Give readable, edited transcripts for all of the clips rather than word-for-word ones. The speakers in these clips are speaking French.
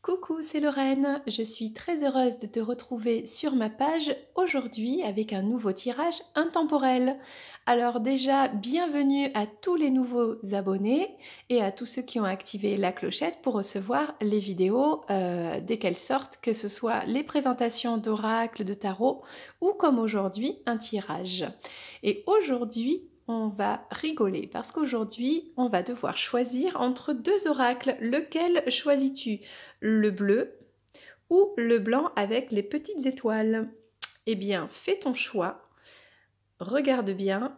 Coucou, c'est Lorraine. Je suis très heureuse de te retrouver sur ma page aujourd'hui avec un nouveau tirage intemporel. Alors déjà, bienvenue à tous les nouveaux abonnés et à tous ceux qui ont activé la clochette pour recevoir les vidéos dès qu'elles sortent, que ce soit les présentations d'oracles, de tarot ou comme aujourd'hui, un tirage. Et aujourd'hui, on va rigoler parce qu'aujourd'hui, on va devoir choisir entre deux oracles. Lequel choisis-tu? Le bleu ou le blanc avec les petites étoiles? Eh bien, fais ton choix, regarde bien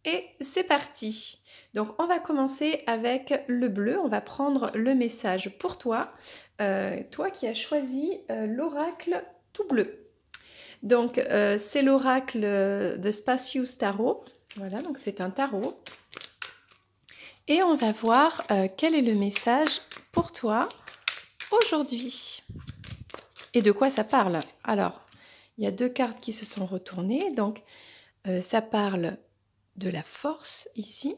et c'est parti. Donc, on va commencer avec le bleu. On va prendre le message pour toi, toi qui as choisi l'oracle tout bleu. Donc, c'est l'oracle de Spacious Tarot. Voilà, donc c'est un tarot. Et on va voir quel est le message pour toi aujourd'hui. Et de quoi ça parle? Alors, il y a deux cartes qui se sont retournées. Donc, ça parle de la force ici.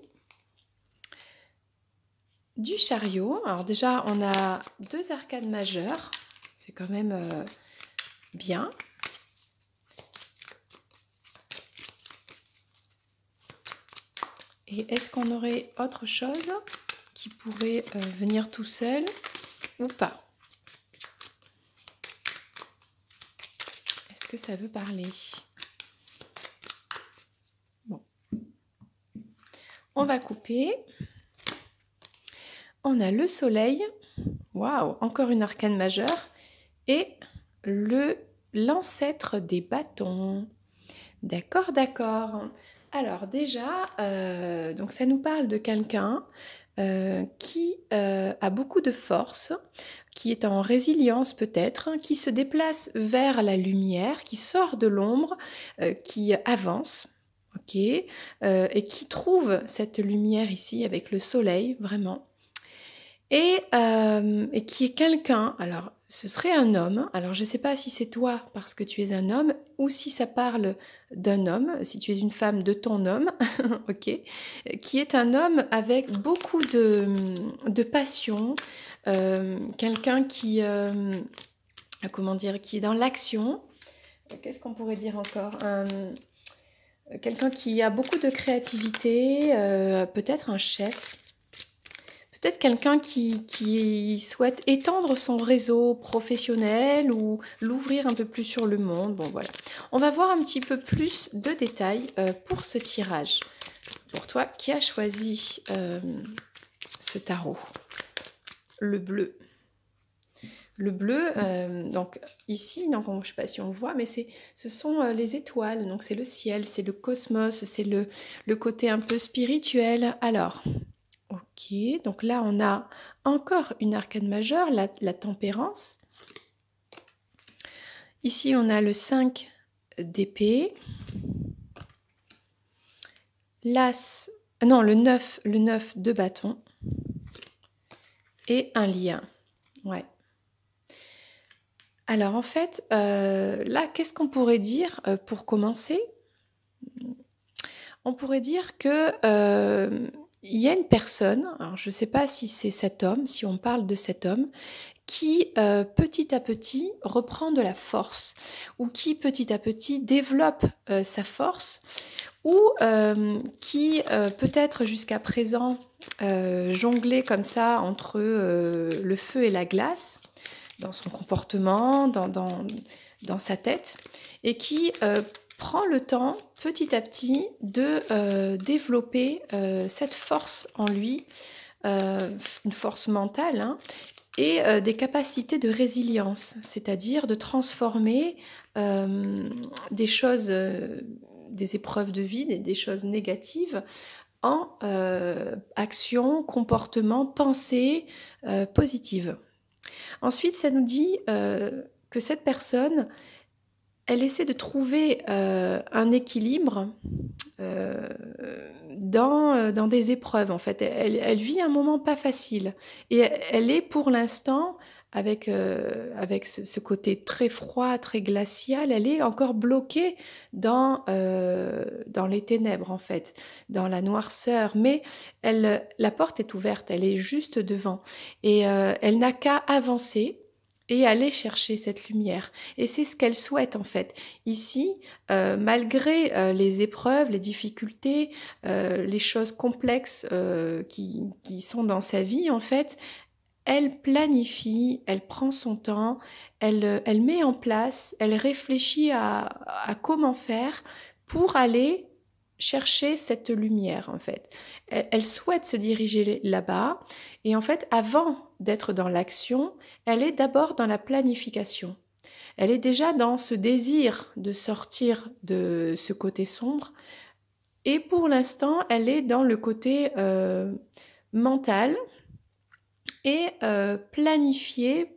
Du chariot. Alors déjà, on a deux arcades majeures. C'est quand même bien. Et est-ce qu'on aurait autre chose qui pourrait venir tout seul ou pas? Est-ce que ça veut parler? Bon. On va couper. On a le soleil. Waouh, encore une arcane majeure. Et l'ancêtre des bâtons. D'accord, d'accord. Alors déjà, donc ça nous parle de quelqu'un qui a beaucoup de force, qui est en résilience peut-être, qui se déplace vers la lumière, qui sort de l'ombre, qui avance, ok, et qui trouve cette lumière ici avec le soleil, vraiment. Et qui est quelqu'un, alors ce serait un homme, alors je ne sais pas si c'est toi parce que tu es un homme ou si ça parle d'un homme, si tu es une femme de ton homme, ok, qui est un homme avec beaucoup de passion, quelqu'un qui, comment dire, qui est dans l'action. Qu'est-ce qu'on pourrait dire encore? Quelqu'un qui a beaucoup de créativité, peut-être un chef. Peut-être quelqu'un qui souhaite étendre son réseau professionnel ou l'ouvrir un peu plus sur le monde. Bon, voilà. On va voir un petit peu plus de détails pour ce tirage. Pour toi qui as choisi ce tarot, le bleu. Le bleu, donc ici, donc, je ne sais pas si on voit, mais ce sont les étoiles, donc c'est le ciel, c'est le cosmos, c'est le côté un peu spirituel. Alors... Ok, donc là on a encore une arcane majeure, la tempérance. Ici on a le 5 d'épée. L'as, non le 9 de bâton. Et un lien. Ouais. Alors en fait, là qu'est-ce qu'on pourrait dire pour commencer? On pourrait dire que... il y a une personne, alors je ne sais pas si c'est cet homme, si on parle de cet homme, qui petit à petit reprend de la force ou qui petit à petit développe sa force ou qui peut-être jusqu'à présent jonglait comme ça entre le feu et la glace dans son comportement, dans sa tête et qui prend le temps petit à petit de développer cette force en lui, une force mentale, hein, et des capacités de résilience, c'est-à-dire de transformer des choses, des épreuves de vie, des choses négatives en actions, comportements, pensées positives. Ensuite, ça nous dit que cette personne, elle essaie de trouver un équilibre dans des épreuves, en fait. Elle vit un moment pas facile. Et elle est pour l'instant avec ce côté très froid, très glacial, elle est encore bloquée dans les ténèbres, en fait, dans la noirceur. Mais la porte est ouverte, elle est juste devant. Et elle n'a qu'à avancer et aller chercher cette lumière. Et c'est ce qu'elle souhaite, en fait. Ici, malgré les épreuves, les difficultés, les choses complexes qui sont dans sa vie, en fait, elle planifie, elle prend son temps, elle met en place, elle réfléchit à comment faire pour aller chercher cette lumière, en fait. Elle souhaite se diriger là-bas et en fait, avant d'être dans l'action, elle est d'abord dans la planification. Elle est déjà dans ce désir de sortir de ce côté sombre et pour l'instant, elle est dans le côté mental et planifier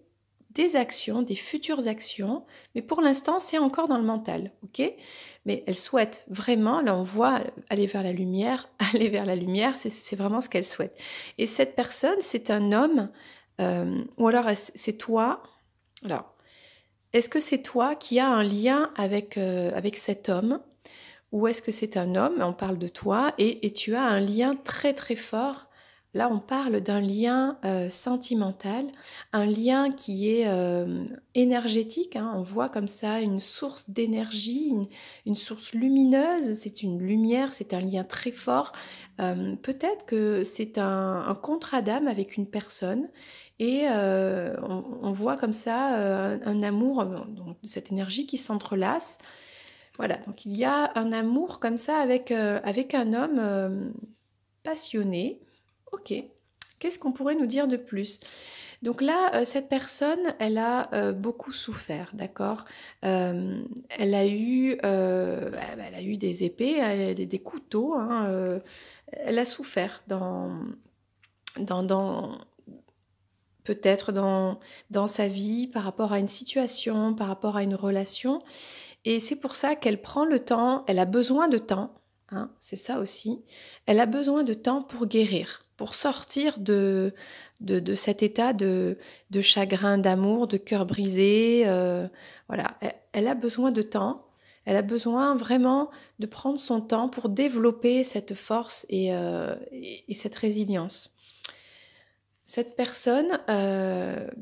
des actions, des futures actions, mais pour l'instant, c'est encore dans le mental, ok? Mais elle souhaite vraiment, là on voit aller vers la lumière, aller vers la lumière, c'est vraiment ce qu'elle souhaite. Et cette personne, c'est un homme, ou alors c'est toi. Alors, est-ce que c'est toi qui as un lien avec cet homme, ou est-ce que c'est un homme, on parle de toi, et tu as un lien très très fort. Là, on parle d'un lien sentimental, un lien qui est énergétique, hein. On voit comme ça une source d'énergie, une source lumineuse, c'est une lumière, c'est un lien très fort. Peut-être que c'est un contrat d'âme avec une personne et on voit comme ça un amour, donc, cette énergie qui s'entrelace. Voilà, donc il y a un amour comme ça avec un homme passionné. Ok, qu'est-ce qu'on pourrait nous dire de plus? Donc là, cette personne, elle a beaucoup souffert, d'accord? Elle a eu des épées, des couteaux, hein, elle a souffert dans, dans, peut-être dans sa vie, par rapport à une situation, par rapport à une relation. Et c'est pour ça qu'elle prend le temps, elle a besoin de temps, hein, c'est ça aussi. Elle a besoin de temps pour guérir, pour sortir de cet état de chagrin, d'amour, de cœur brisé. Voilà, elle a besoin de temps. Elle a besoin vraiment de prendre son temps pour développer cette force et cette résilience. Cette personne,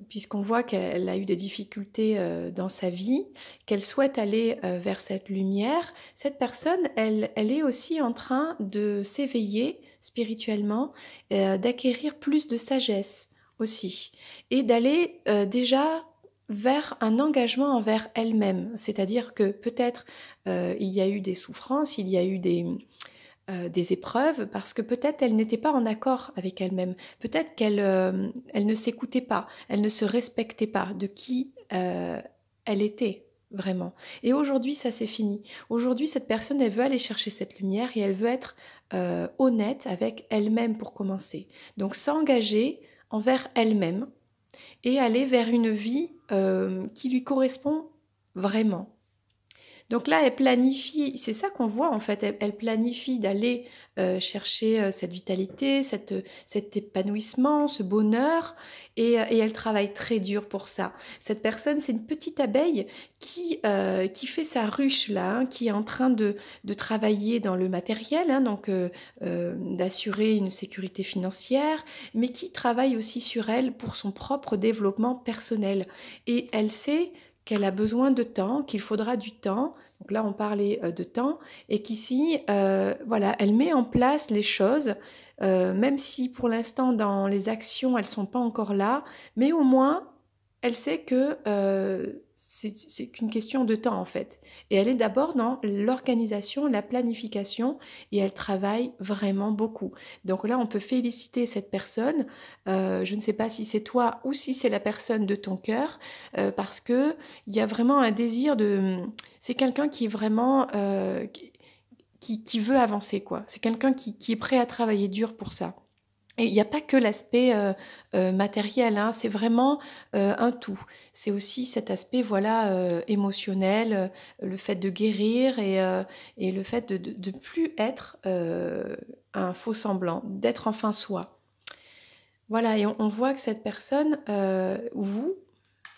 puisqu'on voit qu'elle a eu des difficultés dans sa vie, qu'elle souhaite aller vers cette lumière, cette personne, elle est aussi en train de s'éveiller spirituellement, d'acquérir plus de sagesse aussi, et d'aller déjà vers un engagement envers elle-même. C'est-à-dire que peut-être il y a eu des souffrances, il y a eu des épreuves parce que peut-être elle n'était pas en accord avec elle-même, peut-être elle ne s'écoutait pas, elle ne se respectait pas de qui elle était vraiment. Et aujourd'hui, ça c'est fini. Aujourd'hui, cette personne, elle veut aller chercher cette lumière et elle veut être honnête avec elle-même pour commencer. Donc s'engager envers elle-même et aller vers une vie qui lui correspond vraiment. Donc là, elle planifie, c'est ça qu'on voit en fait, elle planifie d'aller chercher cette vitalité, cet épanouissement, ce bonheur, et elle travaille très dur pour ça. Cette personne, c'est une petite abeille qui fait sa ruche là, hein, qui est en train de travailler dans le matériel, hein, donc d'assurer une sécurité financière, mais qui travaille aussi sur elle pour son propre développement personnel. Et elle sait qu'elle a besoin de temps, qu'il faudra du temps. Donc là, on parlait de temps, et qu'ici, voilà, elle met en place les choses, même si pour l'instant, dans les actions, elles sont pas encore là, mais au moins, elle sait que c'est qu'une question de temps, en fait. Et elle est d'abord dans l'organisation, la planification, et elle travaille vraiment beaucoup. Donc là, on peut féliciter cette personne. Je ne sais pas si c'est toi ou si c'est la personne de ton cœur, parce que il y a vraiment un désir de... C'est quelqu'un qui est vraiment... qui veut avancer, quoi. C'est quelqu'un qui est prêt à travailler dur pour ça. Et il n'y a pas que l'aspect matériel, hein, c'est vraiment un tout. C'est aussi cet aspect, voilà, émotionnel, le fait de guérir et le fait de plus être un faux semblant, d'être enfin soi. Voilà, et on voit que cette personne, vous,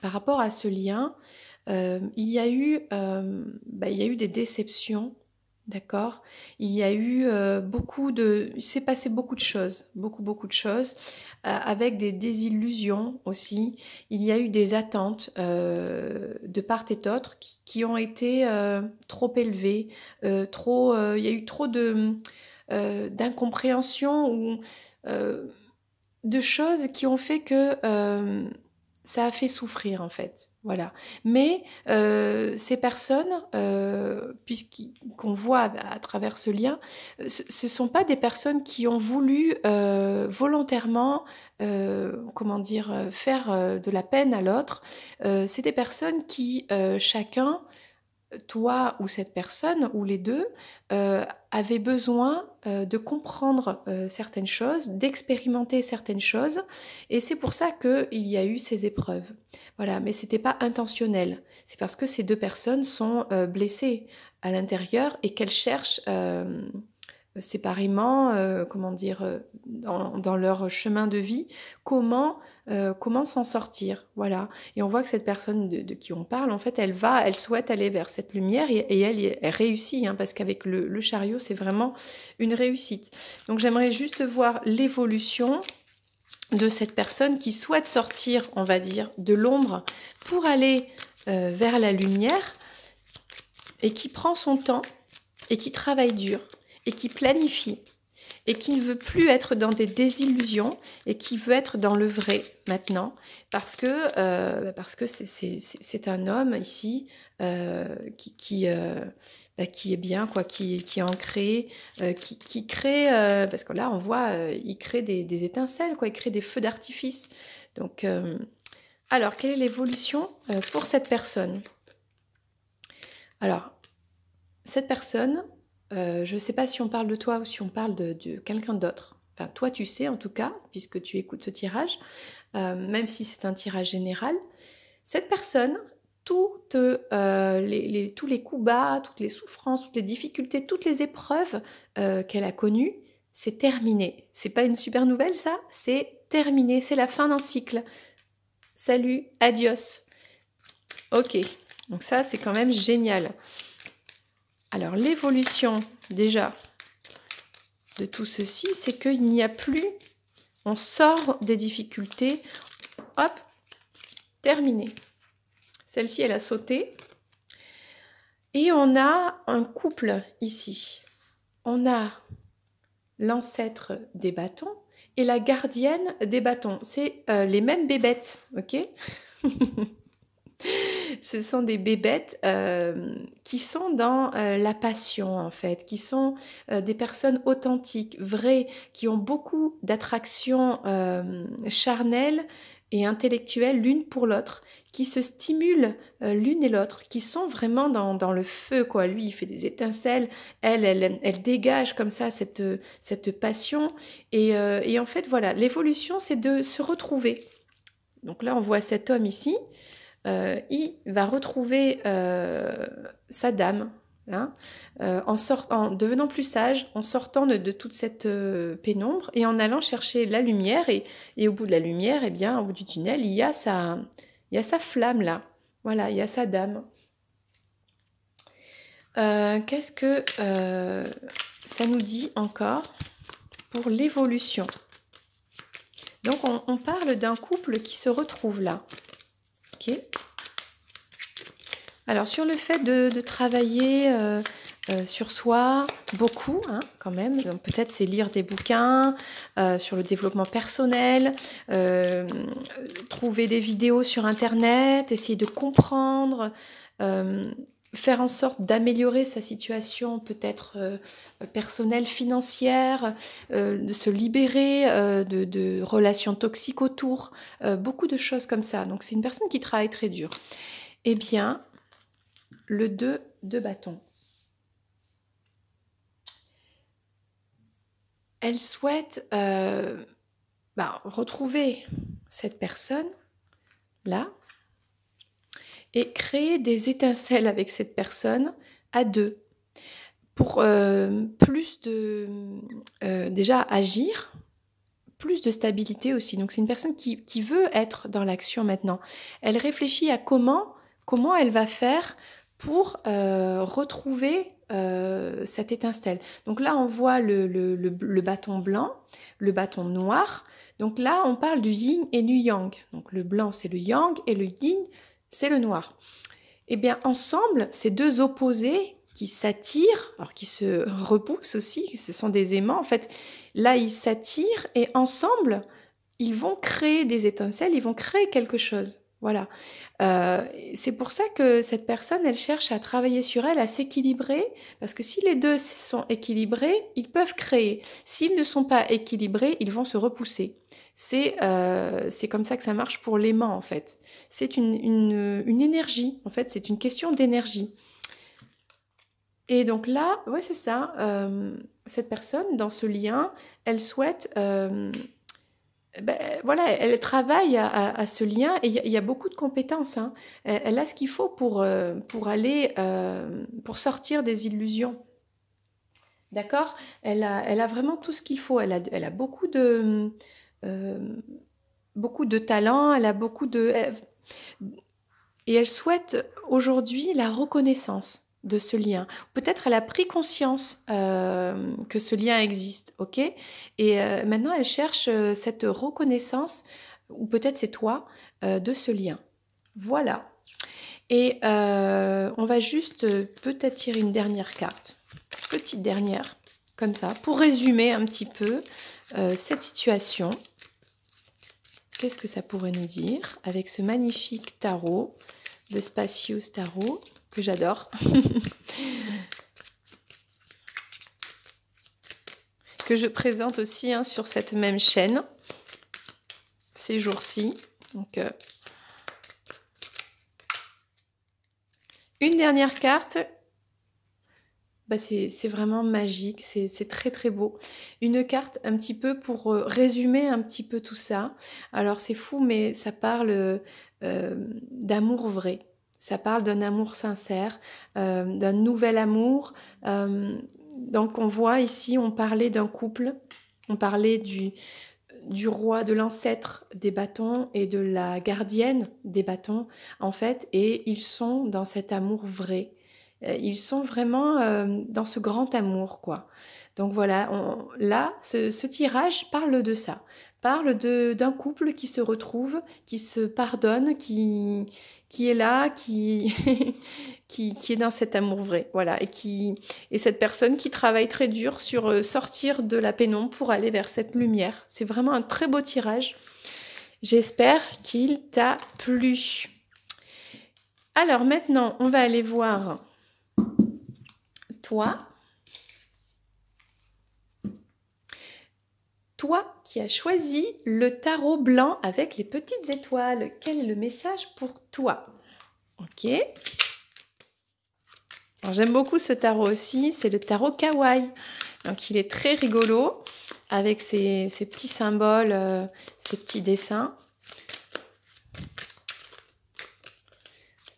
par rapport à ce lien, il y a eu des déceptions, d'accord? Il y a eu il s'est passé beaucoup de choses, beaucoup de choses, avec des désillusions aussi. Il y a eu des attentes de part et d'autre qui ont été trop élevées, il y a eu trop d'incompréhension ou euh, de choses qui ont fait que ça a fait souffrir en fait. Voilà. Mais ces personnes, qu'on voit à travers ce lien, ce sont pas des personnes qui ont voulu volontairement, comment dire, faire de la peine à l'autre. C'est des personnes qui, chacun, toi ou cette personne, ou les deux, avaient besoin de comprendre certaines choses, d'expérimenter certaines choses, et c'est pour ça qu'il y a eu ces épreuves. Voilà, mais c'était pas intentionnel. C'est parce que ces deux personnes sont blessées à l'intérieur et qu'elles cherchent séparément, comment dire, dans leur chemin de vie, comment s'en sortir, voilà. Et on voit que cette personne de qui on parle, en fait, elle souhaite aller vers cette lumière et elle réussit, hein, parce qu'avec le chariot, c'est vraiment une réussite. Donc j'aimerais juste voir l'évolution de cette personne qui souhaite sortir, on va dire, de l'ombre pour aller vers la lumière et qui prend son temps et qui travaille dur et qui planifie et qui ne veut plus être dans des désillusions et qui veut être dans le vrai maintenant parce que c'est un homme ici qui est bien, quoi, qui est ancré, qui crée, parce que là on voit, il crée des étincelles, quoi, il crée des feux d'artifice. Donc, alors, quelle est l'évolution pour cette personne? Alors, cette personne, je ne sais pas si on parle de toi ou si on parle de quelqu'un d'autre. Enfin, toi, tu sais en tout cas, puisque tu écoutes ce tirage, même si c'est un tirage général. Cette personne, tous les coups bas, toutes les souffrances, toutes les difficultés, toutes les épreuves qu'elle a connues, c'est terminé. C'est pas une super nouvelle, ça? C'est terminé, c'est la fin d'un cycle. Salut, adios. Ok, donc ça, c'est quand même génial. Alors l'évolution déjà de tout ceci, c'est qu'il n'y a plus, on sort des difficultés, hop, terminé. Celle-ci, elle a sauté. Et on a un couple ici. On a l'ancêtre des bâtons et la gardienne des bâtons. C'est les mêmes bébêtes, ok? Ce sont des bébêtes qui sont dans la passion en fait, qui sont des personnes authentiques, vraies, qui ont beaucoup d'attractions charnelles et intellectuelles l'une pour l'autre, qui se stimulent l'une et l'autre, qui sont vraiment dans le feu, quoi. Lui, il fait des étincelles, elle dégage comme ça cette passion. Et en fait, voilà, l'évolution, c'est de se retrouver. Donc là, on voit cet homme ici. Il va retrouver sa dame, hein, en devenant plus sage, en sortant de toute cette pénombre et en allant chercher la lumière. Et au bout de la lumière, eh bien, au bout du tunnel, il y a sa flamme là. Voilà, il y a sa dame. Qu'est-ce que ça nous dit encore pour l'évolution? Donc, on parle d'un couple qui se retrouve là. Ok. Alors sur le fait de travailler sur soi, beaucoup hein, quand même, donc peut-être c'est lire des bouquins sur le développement personnel, trouver des vidéos sur internet, essayer de comprendre, faire en sorte d'améliorer sa situation peut-être personnelle, financière, de se libérer de relations toxiques autour, beaucoup de choses comme ça. Donc c'est une personne qui travaille très dur. Eh bien, le 2 de bâton. Elle souhaite retrouver cette personne là et créer des étincelles avec cette personne à deux pour plus de déjà agir plus de stabilité aussi. Donc c'est une personne qui veut être dans l'action maintenant. Elle réfléchit à comment elle va faire pour retrouver cette étincelle. Donc là, on voit le bâton blanc, le bâton noir. Donc là, on parle du yin et du yang. Donc le blanc, c'est le yang et le yin, c'est le noir. Eh bien, ensemble, ces deux opposés qui s'attirent, alors qui se repoussent aussi, ce sont des aimants. En fait, là, ils s'attirent et ensemble, ils vont créer des étincelles, ils vont créer quelque chose. Voilà. C'est pour ça que cette personne, elle cherche à travailler sur elle, à s'équilibrer, parce que si les deux sont équilibrés, ils peuvent créer. S'ils ne sont pas équilibrés, ils vont se repousser. C'est comme ça que ça marche pour l'aimant, en fait. C'est une énergie, en fait, c'est une question d'énergie. Et donc là, ouais, c'est ça. Cette personne, dans ce lien, elle souhaite... ben, voilà, elle travaille à ce lien et il y a beaucoup de compétences. Hein. Elle a ce qu'il faut pour aller, pour sortir des illusions. D'accord? Elle a vraiment tout ce qu'il faut. Elle a beaucoup de talent, elle a beaucoup de... Et elle souhaite aujourd'hui la reconnaissance de ce lien. Peut-être elle a pris conscience que ce lien existe, ok? Et maintenant elle cherche cette reconnaissance, ou peut-être c'est toi, de ce lien. Voilà. Et on va juste peut-être tirer une dernière carte, petite dernière, comme ça, pour résumer un petit peu cette situation. Qu'est-ce que ça pourrait nous dire avec ce magnifique tarot de Spacious Tarot que j'adore, que je présente aussi hein, sur cette même chaîne ces jours-ci. Donc, une dernière carte. Bah c'est vraiment magique, c'est très très beau. Une carte un petit peu pour résumer un petit peu tout ça. Alors c'est fou, mais ça parle d'amour vrai. Ça parle d'un amour sincère, d'un nouvel amour. Donc on voit ici, on parlait d'un couple, on parlait du roi, de l'ancêtre des bâtons et de la gardienne des bâtons, en fait, et ils sont dans cet amour vrai. Ils sont vraiment dans ce grand amour, quoi. Donc voilà, là, ce tirage parle de ça, parle d'un couple qui se retrouve, qui se pardonne, qui est là, qui est dans cet amour vrai, voilà, et cette personne qui travaille très dur sur sortir de la pénombre pour aller vers cette lumière. C'est vraiment un très beau tirage. J'espère qu'il t'a plu. Alors maintenant, on va aller voir toi qui as choisi le tarot blanc avec les petites étoiles. Quel est le message pour toi? Ok. J'aime beaucoup ce tarot aussi, c'est le tarot kawaii. Donc il est très rigolo avec ses petits symboles, ses petits dessins.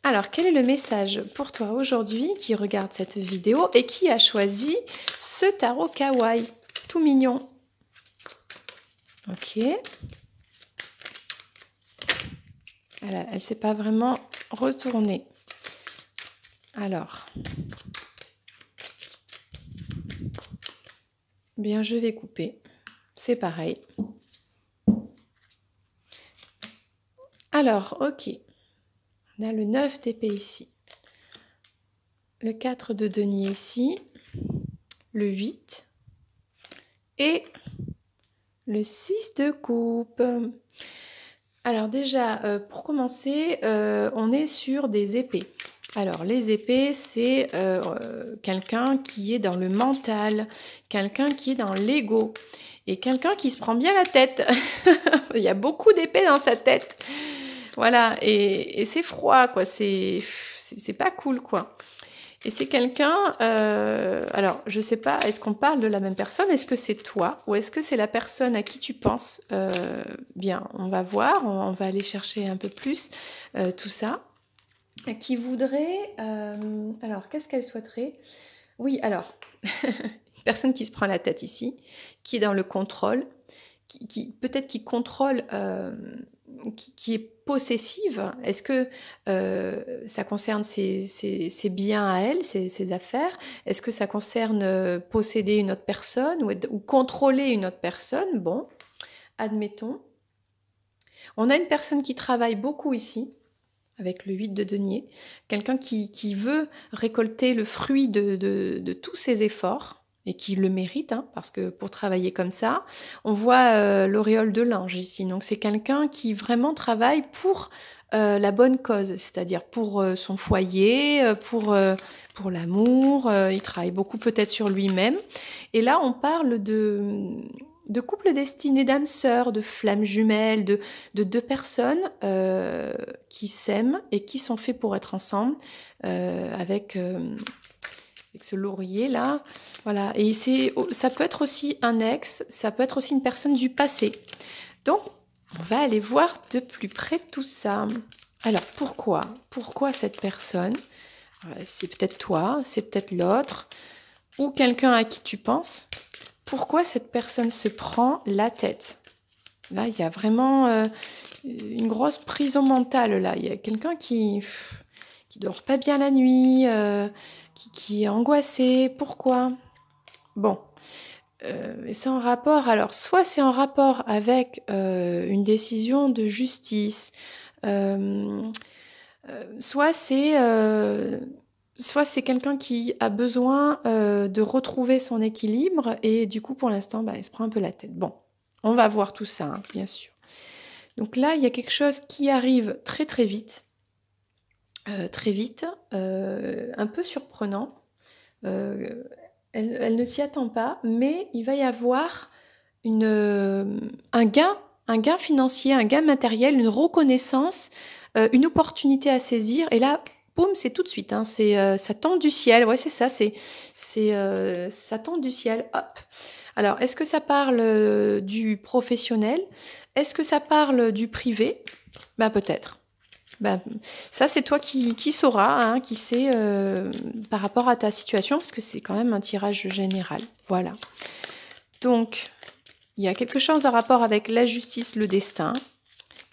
Alors, quel est le message pour toi aujourd'hui qui regarde cette vidéo et qui a choisi ce tarot kawaii tout mignon? Ok. Elle ne s'est pas vraiment retournée. Alors, bien, je vais couper. C'est pareil. Alors, ok. On a le 9 d'épée ici. Le 4 de denier ici. Le 8. Et le 6 de coupe. Alors déjà, pour commencer, on est sur des épées. Alors les épées, c'est quelqu'un qui est dans le mental, quelqu'un qui est dans l'ego et quelqu'un qui se prend bien la tête. Il y a beaucoup d'épées dans sa tête. Voilà, et c'est froid, quoi. C'est pas cool, quoi. Et c'est quelqu'un, alors je sais pas, est-ce qu'on parle de la même personne? Est-ce que c'est toi ou est-ce que c'est la personne à qui tu penses? Bien, on va voir, on va aller chercher un peu plus tout ça. Qui voudrait, alors qu'est-ce qu'elle souhaiterait? Oui, alors, une personne qui se prend la tête ici, qui est dans le contrôle, peut-être qui contrôle, qui est possessive. Est-ce que ça concerne ses biens à elle, ses affaires? Est-ce que ça concerne posséder une autre personne ou contrôler une autre personne? Bon, admettons. On a une personne qui travaille beaucoup ici, avec le 8 de denier, quelqu'un qui veut récolter le fruit de tous ses efforts, et qui le mérite, hein, parce que pour travailler comme ça, on voit l'auréole de l'ange ici. Donc c'est quelqu'un qui vraiment travaille pour la bonne cause, c'est-à-dire pour son foyer, pour l'amour. Il travaille beaucoup peut-être sur lui-même. Et là, on parle de couple destiné d'âmes sœurs, de flammes jumelles, de deux personnes qui s'aiment et qui sont faits pour être ensemble avec ce laurier là. Voilà. Et ça peut être aussi un ex, ça peut être aussi une personne du passé. Donc, on va aller voir de plus près tout ça. Alors, pourquoi cette personne? C'est peut-être toi, c'est peut-être l'autre, ou quelqu'un à qui tu penses. Pourquoi cette personne se prend la tête? Là, il y a vraiment une grosse prison mentale. Là, il y a quelqu'un qui dort pas bien la nuit, qui est angoissé. Pourquoi? Bon, et c'est en rapport. Alors, soit c'est en rapport avec une décision de justice, soit c'est quelqu'un qui a besoin de retrouver son équilibre et du coup, pour l'instant, il se prend un peu la tête. Bon, on va voir tout ça, hein, bien sûr. Donc là, il y a quelque chose qui arrive très très vite, un peu surprenant. Elle ne s'y attend pas, mais il va y avoir un gain financier, un gain matériel, une reconnaissance, une opportunité à saisir. Et là, boum, c'est tout de suite. Hein, ça tombe du ciel. Ouais, c'est ça. Ça tombe du ciel. Hop. Alors, est-ce que ça parle du professionnel? Est-ce que ça parle du privé? Peut-être. Ça, c'est toi qui sauras, hein, qui sait par rapport à ta situation, parce que c'est quand même un tirage général. Voilà. Donc, il y a quelque chose en rapport avec la justice, le destin,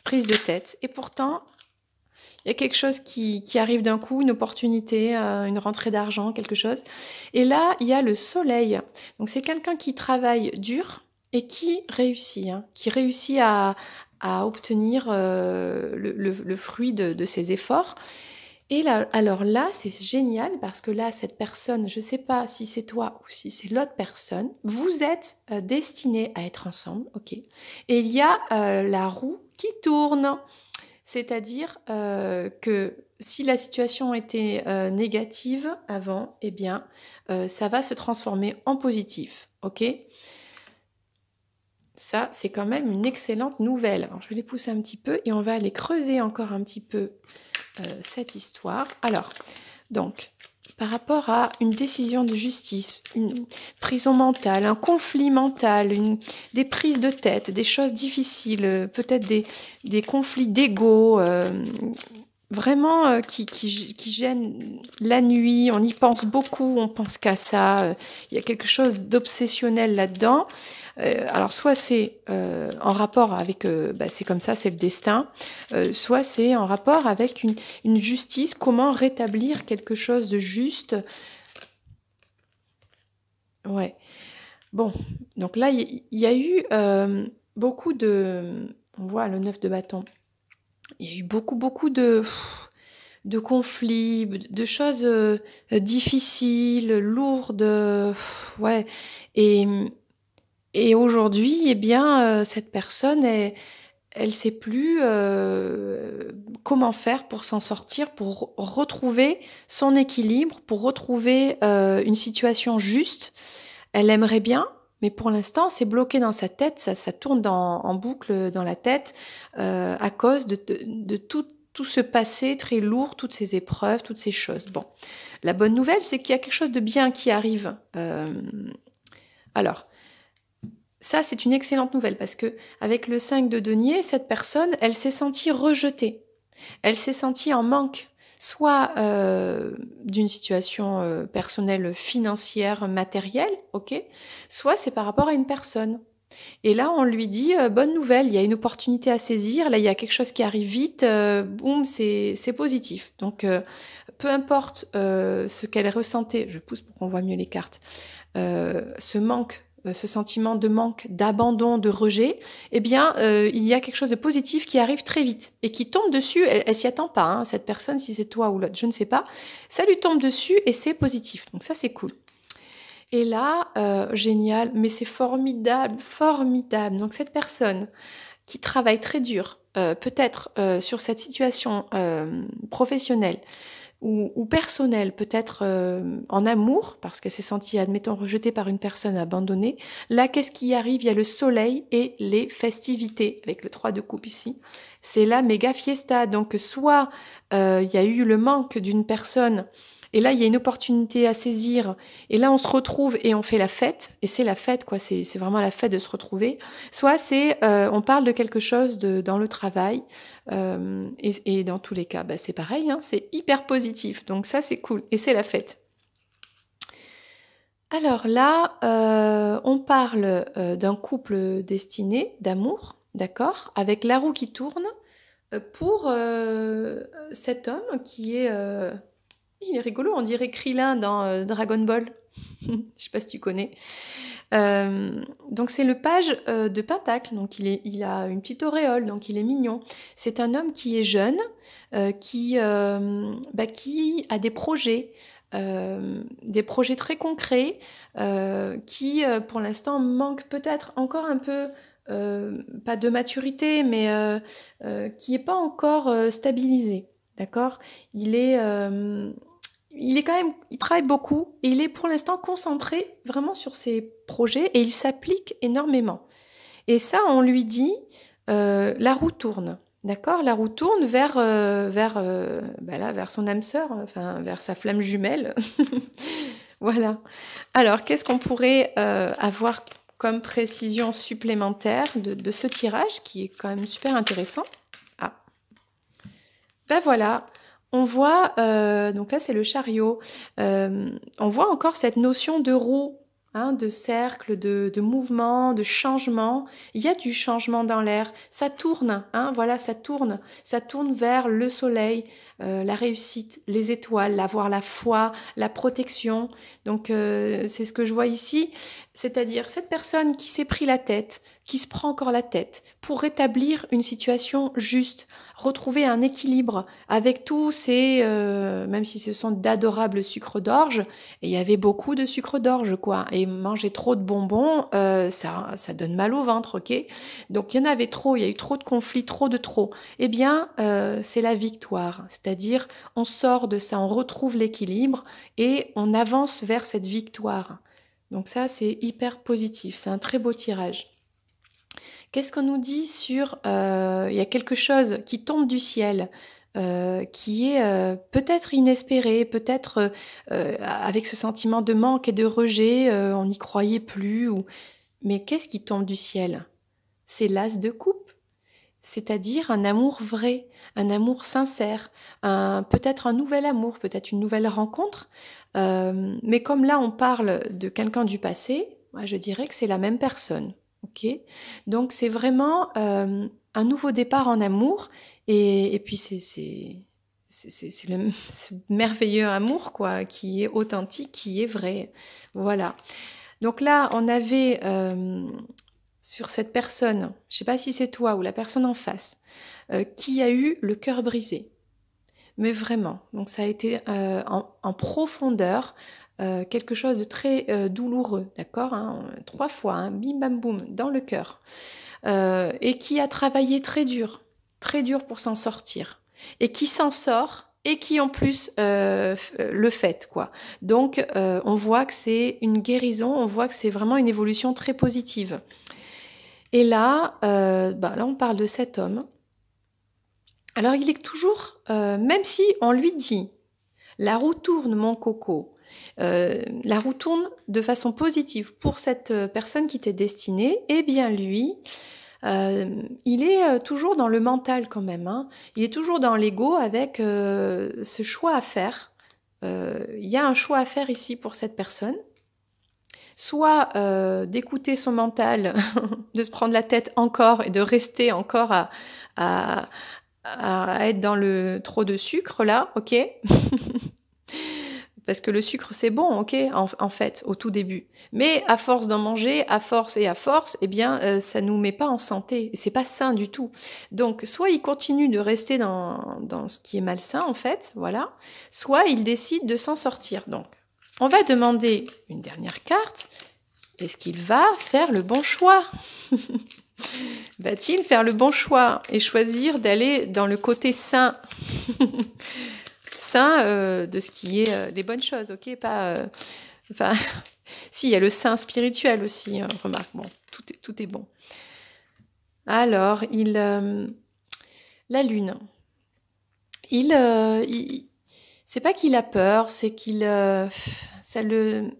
prise de tête. Et pourtant, il y a quelque chose qui arrive d'un coup, une opportunité, une rentrée d'argent, quelque chose. Et là, il y a le soleil. Donc, c'est quelqu'un qui travaille dur et qui réussit. Hein, qui réussit à obtenir le fruit de ses efforts. Et là, alors là, c'est génial parce que là, cette personne, je ne sais pas si c'est toi ou si c'est l'autre personne, vous êtes destinés à être ensemble, ok. Et il y a la roue qui tourne, c'est-à-dire que si la situation était négative avant, eh bien, ça va se transformer en positif, ok. Ça, c'est quand même une excellente nouvelle. Alors, je vais les pousser un petit peu et on va aller creuser encore un petit peu cette histoire. Alors, donc, par rapport à une décision de justice, une prison mentale, un conflit mental, des prises de tête, des choses difficiles, peut-être des conflits d'ego, vraiment qui gênent la nuit, on y pense beaucoup, on pense qu'à ça, il y a quelque chose d'obsessionnel là-dedans. Alors soit c'est en rapport avec, c'est comme ça, c'est le destin, soit c'est en rapport avec une justice, comment rétablir quelque chose de juste. Ouais. Bon, donc là, il y a eu beaucoup de... On voit le 9 de bâton. Il y a eu beaucoup de conflits, de choses difficiles, lourdes. Ouais. Et aujourd'hui, eh bien, cette personne, elle sait plus comment faire pour s'en sortir, pour retrouver son équilibre, pour retrouver une situation juste. Elle aimerait bien, mais pour l'instant, c'est bloqué dans sa tête, ça tourne en boucle dans la tête à cause de tout ce passé très lourd, toutes ces épreuves, toutes ces choses. Bon, la bonne nouvelle, c'est qu'il y a quelque chose de bien qui arrive. Alors, ça, c'est une excellente nouvelle parce que avec le 5 de denier, cette personne, elle s'est sentie rejetée. Elle s'est sentie en manque, soit d'une situation personnelle, financière, matérielle, ok, soit c'est par rapport à une personne. Et là, on lui dit, bonne nouvelle, il y a une opportunité à saisir, là, il y a quelque chose qui arrive vite, boum, c'est positif. Donc, peu importe ce qu'elle ressentait, je pousse pour qu'on voit mieux les cartes, ce manque, ce sentiment de manque, d'abandon, de rejet, eh bien, il y a quelque chose de positif qui arrive très vite et qui tombe dessus. Elle s'y attend pas, hein, cette personne, si c'est toi ou l'autre, je ne sais pas. Ça lui tombe dessus et c'est positif. Donc ça, c'est cool. Et là, génial, mais c'est formidable, formidable. Donc cette personne qui travaille très dur, peut-être sur cette situation professionnelle, ou personnelle, peut-être en amour, parce qu'elle s'est sentie, admettons, rejetée par une personne abandonnée. Là, qu'est-ce qui arrive? Il y a le soleil et les festivités, avec le 3 de coupe ici. C'est la méga fiesta. Donc, soit il y a eu le manque d'une personne, et là, il y a une opportunité à saisir, et là, on se retrouve et on fait la fête, et c'est la fête, quoi, c'est vraiment la fête de se retrouver. Soit c'est, on parle de quelque chose dans le travail, et dans tous les cas, bah, c'est pareil, hein, c'est hyper positif. Donc ça, c'est cool. Et c'est la fête. Alors là, on parle d'un couple destiné, d'amour, d'accord, avec la roue qui tourne pour cet homme qui est... il est rigolo, on dirait Krillin dans Dragon Ball. Je sais pas si tu connais. Donc c'est le page de Pentacle, donc il a une petite auréole, donc il est mignon. C'est un homme qui est jeune, qui a des projets très concrets, qui pour l'instant manque peut-être encore un peu, pas de maturité, mais qui n'est pas encore stabilisé. D'accord? Il est, il est quand même, il travaille beaucoup et il est pour l'instant concentré vraiment sur ses projets et il s'applique énormément. Et ça, on lui dit, la roue tourne, d'accord? La roue tourne vers son âme sœur, enfin vers sa flamme jumelle. Voilà. Alors, qu'est-ce qu'on pourrait avoir comme précision supplémentaire de ce tirage qui est quand même super intéressant? Ah, ben voilà. On voit, donc là c'est le chariot, on voit encore cette notion de roue, hein, de cercle, de mouvement, de changement. Il y a du changement dans l'air, ça tourne, hein, voilà, ça tourne vers le soleil, la réussite, les étoiles, avoir la foi, la protection. Donc c'est ce que je vois ici, c'est-à-dire cette personne qui s'est pris la tête, qui se prend encore la tête pour rétablir une situation juste, retrouver un équilibre avec tous ces, même si ce sont d'adorables sucres d'orge, et il y avait beaucoup de sucre d'orge, quoi, et manger trop de bonbons, ça donne mal au ventre, ok? Donc il y en avait trop, il y a eu trop de conflits, trop de trop. Eh bien, c'est la victoire, c'est-à-dire on sort de ça, on retrouve l'équilibre et on avance vers cette victoire. Donc ça, c'est hyper positif, c'est un très beau tirage. Qu'est-ce qu'on nous dit sur... il y a quelque chose qui tombe du ciel, qui est peut-être inespéré, peut-être avec ce sentiment de manque et de rejet, on n'y croyait plus. Mais qu'est-ce qui tombe du ciel? C'est l'as de coupe, c'est-à-dire un amour vrai, un amour sincère, peut-être un nouvel amour, peut-être une nouvelle rencontre. Mais comme là, on parle de quelqu'un du passé, moi, je dirais que c'est la même personne. Ok, donc c'est vraiment un nouveau départ en amour et puis c'est le ce merveilleux amour quoi, qui est authentique, qui est vrai. Voilà. Donc là, on avait sur cette personne, je sais pas si c'est toi ou la personne en face, qui a eu le cœur brisé. Mais vraiment, donc ça a été en profondeur, quelque chose de très douloureux, d'accord, hein, 3 fois, hein, bim bam boum, dans le cœur, et qui a travaillé très dur pour s'en sortir, et qui s'en sort, et qui en plus le fait, quoi. Donc on voit que c'est une guérison, on voit que c'est vraiment une évolution très positive. Et là, là on parle de cet homme. Alors il est toujours, même si on lui dit, la roue tourne mon coco, la roue tourne de façon positive pour cette personne qui t'est destinée, eh bien lui, il est toujours dans le mental quand même, hein. Il est toujours dans l'ego avec ce choix à faire. Il y a un choix à faire ici pour cette personne. soit d'écouter son mental, de se prendre la tête encore et de rester encore à, à être dans le trop de sucre là, ok? Parce que le sucre c'est bon, ok, en fait, au tout début. Mais à force d'en manger, à force et à force, eh bien, ça nous met pas en santé. Et c'est pas sain du tout. Donc, soit il continue de rester dans ce qui est malsain, en fait, voilà. Soit il décide de s'en sortir. Donc, on va demander une dernière carte. Est-ce qu'il va faire le bon choix? Va-t-il faire le bon choix et choisir d'aller dans le côté sain? Sain de ce qui est les bonnes choses, ok? Pas, enfin, si, il y a le sain spirituel aussi, remarque. Bon, tout est bon. Alors, la lune. C'est pas qu'il a peur, c'est qu'il, ça le,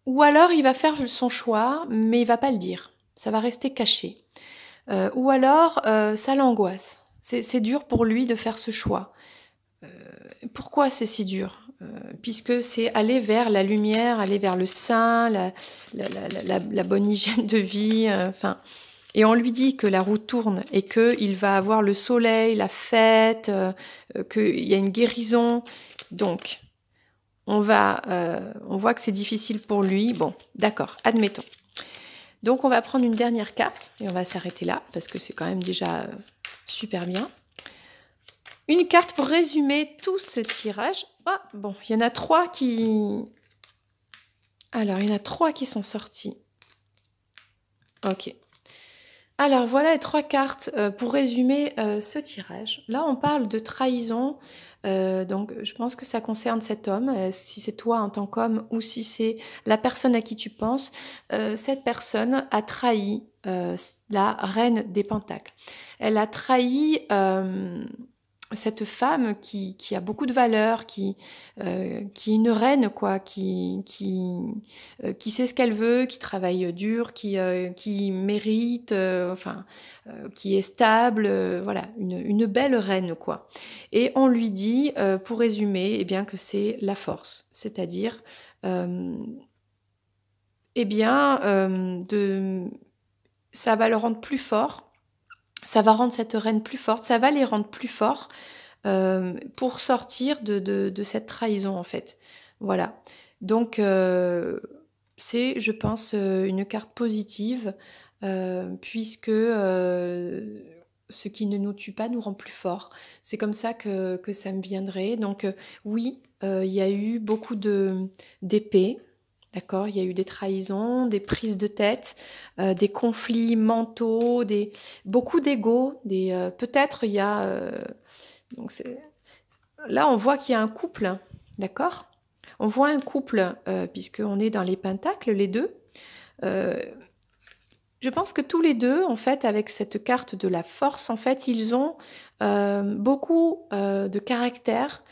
ou alors il va faire son choix, mais il va pas le dire. Ça va rester caché. Ou alors ça l'angoisse. C'est dur pour lui de faire ce choix. Pourquoi c'est si dur? Puisque c'est aller vers la lumière, aller vers le sain, la bonne hygiène de vie. Enfin, et on lui dit que la roue tourne et qu'il va avoir le soleil, la fête, qu'il y a une guérison. Donc, on voit que c'est difficile pour lui. Bon, d'accord, admettons. Donc, on va prendre une dernière carte et on va s'arrêter là parce que c'est quand même déjà super bien. Une carte pour résumer tout ce tirage. Ah, bon, il y en a 3 qui... Alors, il y en a 3 qui sont sortis. Ok. Alors, voilà les 3 cartes pour résumer ce tirage. Là, on parle de trahison. Donc, je pense que ça concerne cet homme. Si c'est toi en tant qu'homme ou si c'est la personne à qui tu penses, cette personne a trahi la reine des pentacles. Elle a trahi... cette femme qui a beaucoup de valeur, qui est une reine, quoi, qui sait ce qu'elle veut, qui travaille dur, qui mérite, enfin, qui est stable, voilà, une belle reine, quoi. Et on lui dit, pour résumer, eh bien, que c'est la force, c'est-à-dire, eh bien, ça va le rendre plus fort. Ça va rendre cette reine plus forte, ça va les rendre plus forts pour sortir de cette trahison en fait. Voilà. Donc c'est, je pense, une carte positive puisque ce qui ne nous tue pas nous rend plus forts. C'est comme ça que ça me viendrait. Donc oui, il y a eu beaucoup d'épées. D'accord, il y a eu des trahisons, des prises de tête, des conflits mentaux, beaucoup d'ego. Peut-être il y a... donc là, on voit qu'il y a un couple, d'accord? On voit un couple, puisqu'on est dans les pentacles, les deux. Je pense que tous les deux, en fait, avec cette carte de la force, en fait, ils ont beaucoup de caractère,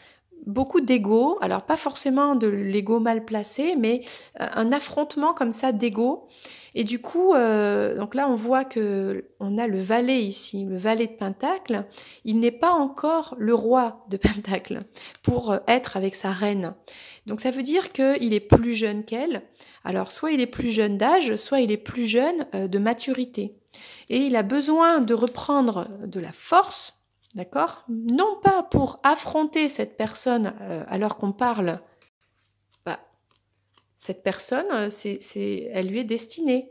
beaucoup d'ego, alors pas forcément de l'ego mal placé, mais un affrontement comme ça d'ego. Et du coup, donc là on voit que on a le valet ici, le valet de Pentacle. Il n'est pas encore le roi de Pentacle pour être avec sa reine. Donc ça veut dire qu'il est plus jeune qu'elle. Alors soit il est plus jeune d'âge, soit il est plus jeune de maturité. Et il a besoin de reprendre de la force. D'accord? Non pas pour affronter cette personne alors qu'on parle. Bah, cette personne, elle lui est destinée.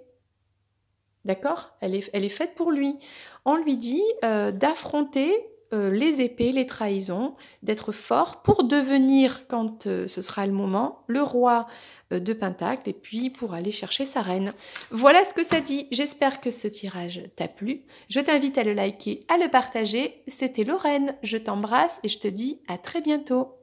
D'accord? Elle est faite pour lui. On lui dit d'affronter les épées, les trahisons, d'être fort pour devenir, quand ce sera le moment, le roi de Pentacle et puis pour aller chercher sa reine. Voilà ce que ça dit. J'espère que ce tirage t'a plu. Je t'invite à le liker, à le partager. C'était Lorraine. Je t'embrasse et je te dis à très bientôt.